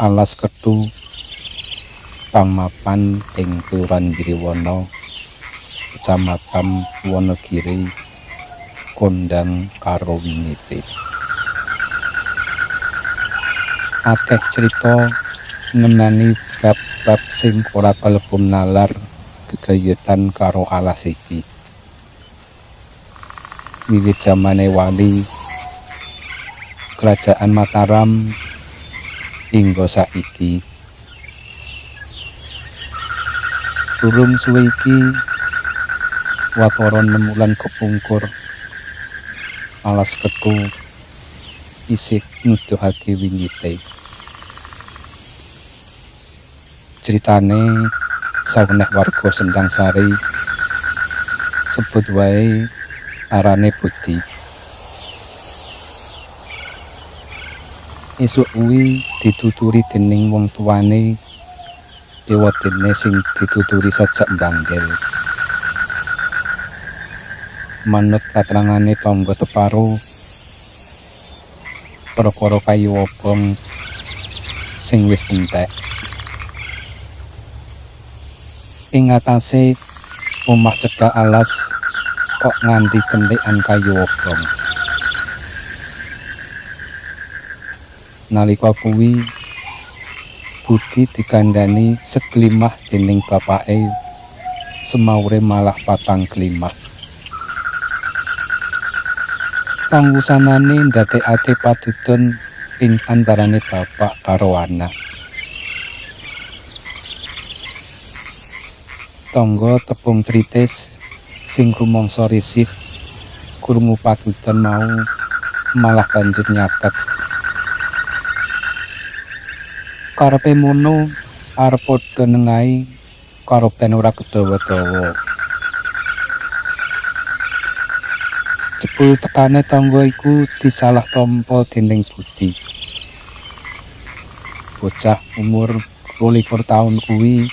Alas Ketu pamapan ing Kelurahan Giriwana, Kecamatan Wonogiri, kondang karo wingite. Akeh crita ngenani bab-bab sing ora kalebu nalar gegayutan karo alas iki. Wiwit zamane wali Kerajaan Mataram hingga saiki. Durung suwe iki watara 6 wulan kepungkur Alas Ketu isih nuduhake wingite. Ceritane saweneh warga Sendang Sari sebut wae arane Budi. Esuk kuwi dituturi dening wong tuane dewa dene sing dituturi sajak mbanggel. Manut katerangane tangga teparo, perkara kayu obong sing wis entek. Ing atase omah cedhak alas kok nganti kentekan kayu obong. Nalika kuwi Budi dikandani seglimah dening bapake, semaure malah 4 glimah. Pangwusanane ndadekake padudon ing antarane bapak karo anak. Tangga tepung tritis sing rumangsa risih krungu padudon mau malah banjur nyaket. Karepe mono arep padha nengahi karo ben ora kedawa-dawa. Jebul tekane tangga iku disalah tampa dening Budi. Bocah umur 22 taun kuwi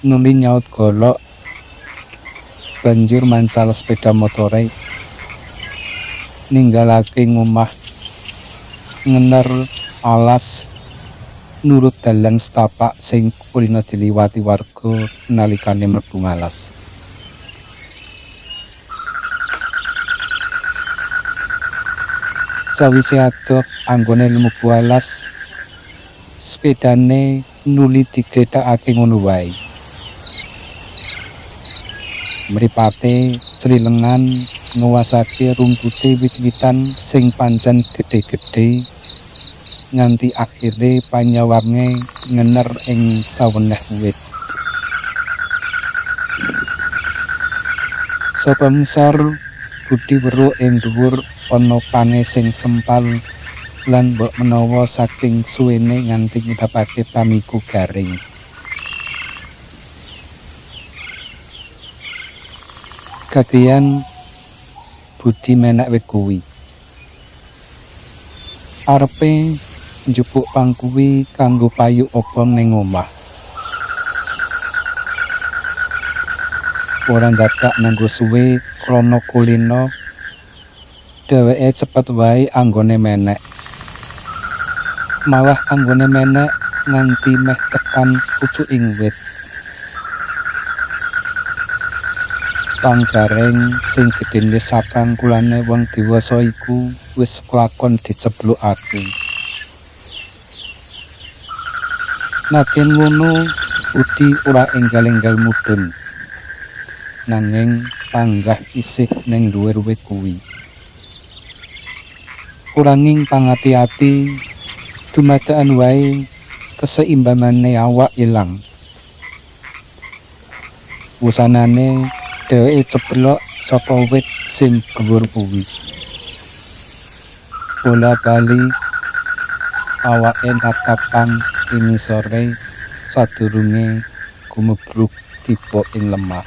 nuli nyaut golok banjur mancal sepeda motore ninggalake ngomah ngener alas nurut dalan setapak sing kulino diliwati warga nalikane mlebu alas. Sawise adoh anggone mlebu alas, sepedane nuli digethakake ngono wae. Mripate celilengan nguwasake rumpute wit-witan sing pancen gedhe-gedhe nganti akhire panyawange ngener ing saweneh wit. Saka ngisor Budi weruh ing dhuwur ana pane sing sempal lan mbok menawa saking suwene nganti nyebabake pamiku garing. Kagian Budi menek wit kuwi. Arepe njupuk pangkuwi kanggo payu obong ning omah. Ora dadak nanggo suwe krana kulino, dheweke cepet wae anggone menek. Malah anggone menek nganti meh tekan pucuking wit. Panggareng sing gedene sapang kulane wong dewasa iku wis kelakon diceblukake. Naken ngono Budi ora enggal-enggal mudhun, nanging panggah isih ning dhuwur wit kuwi. Kuranging pangati-ati dumadakan wae keseimbangane awak ilang. Wusanane dheweke ceblok saka wit sing dhuwur kuwi. Bola-bali awake tatapan ini sore sadurunge gumebruk tiba ing lemah.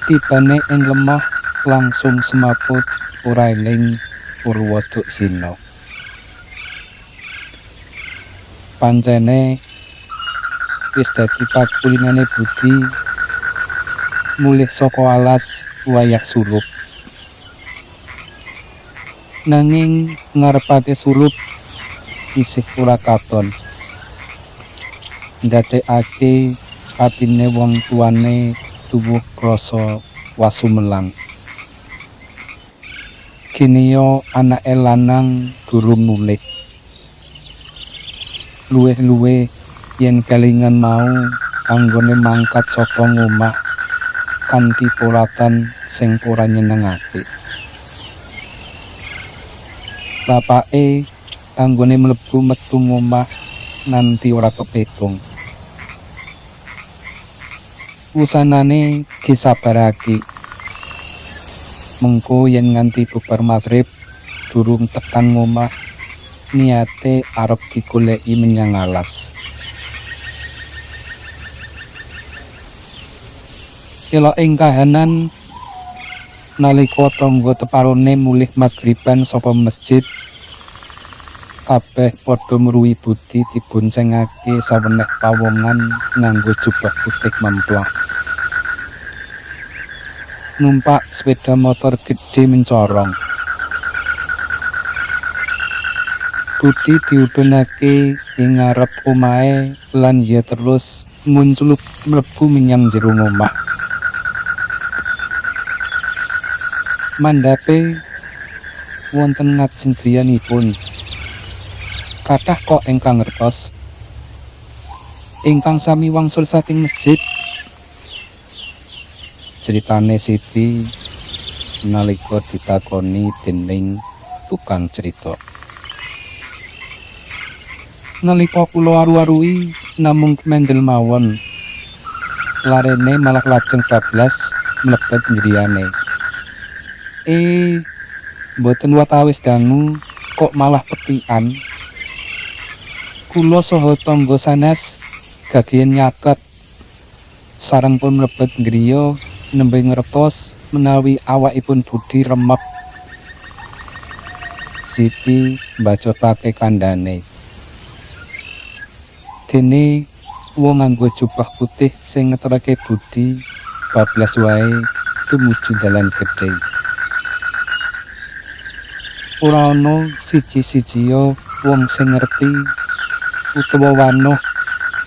Tibane ing lemah langsung semaput ora eling Purwoduk Sina. Pancene wis dadi pakulinane Budi mulih saka alas wayak surup. nanging ngarepake surut isih ora katon. Ndadekake atine wong tuane tuwuh rasa wasumelang. Kini yo anake lanang durung mulih. Luwih-luwih yen kelingan mau anggone mangkat saka ngomah kanthi polatan sing ora nyenengake. Bapake anggone mlebu metu ngomah nanti ora kepetung. Wusanane disabarake. Mengko yen nganti bubar maghrib durung tekan ngomah, niate arep digoleki menyang alas. Kelo ing kahanan nalika tangga teparone mulih maghriban saka masjid, kabeh padha mruwi budi diboncengake saweneh pawongan nganggo jubah putih memplak. Numpak sepeda motor gede mencorong. Budi diudunake ing ngarep omahe lan ya terus muncul mlebu menyang jero omah. Mandhape wonten ngajeng griyanipun. Kathah kok ingkang ngertos ingkang sami wangsul saking masjid. Ceritane Siti nalika ditakoni dening tukang cerita. Nalika kula aru-arui namung mendel mawon. Larene malah lajeng bablas mlebet ngriyane. Mboten watawis dangu kok malah petikan. Kula saha tangga sanes gagehen nyaket sareng pun mlebet ngriya nembe ngertos menawi awakipun Budi remek. Siti mbacotake kandhane. Dene wong nganggo jubah putih sing ngeterake Budi bablas wae tumuju dalan gedhe. Ora ana siji-sijiya wong sing ngerti utawa wanuh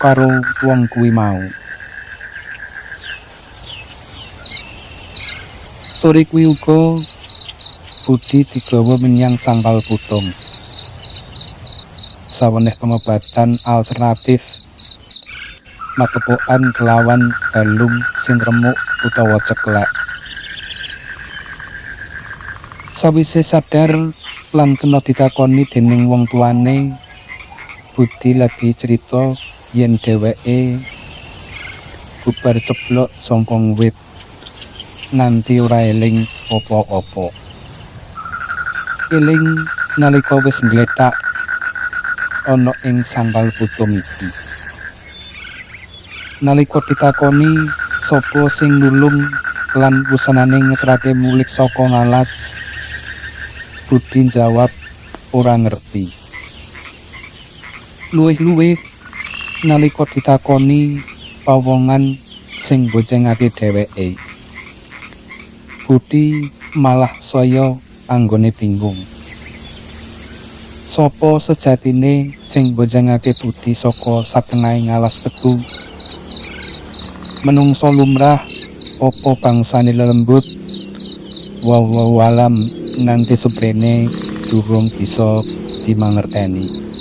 karo wong kuwi mau. Sore kuwi uga Budi digawa menyang Sangkal Putung. Saweneh pengobatan alternatif matepokan kelawan balung sing remuk utawa ceklek. Sawise sadar lan kena ditakoni dening wong tuane, Budi lagi cerita yen dheweke bubar ceblok saka wit nanti ora eling apa-apa. Eling nalika wis nggletak ana ing Sangkal Putung iki. Nalika ditakoni sapa sing nulung lan wusanane ngeterake mulik saka ngalas, Budi jawab ora ngerti. Luwih-luwih nalika ditakoni pawongan sing boncengake dheweke, Budi malah saya anggone bingung. Sopo sejatine sing boncengake Budi saka satengahing alas petu? Menungso lumrah apa bangsane lelembut? Wallahu alam, nanti suprene durung bisa dimangerteni.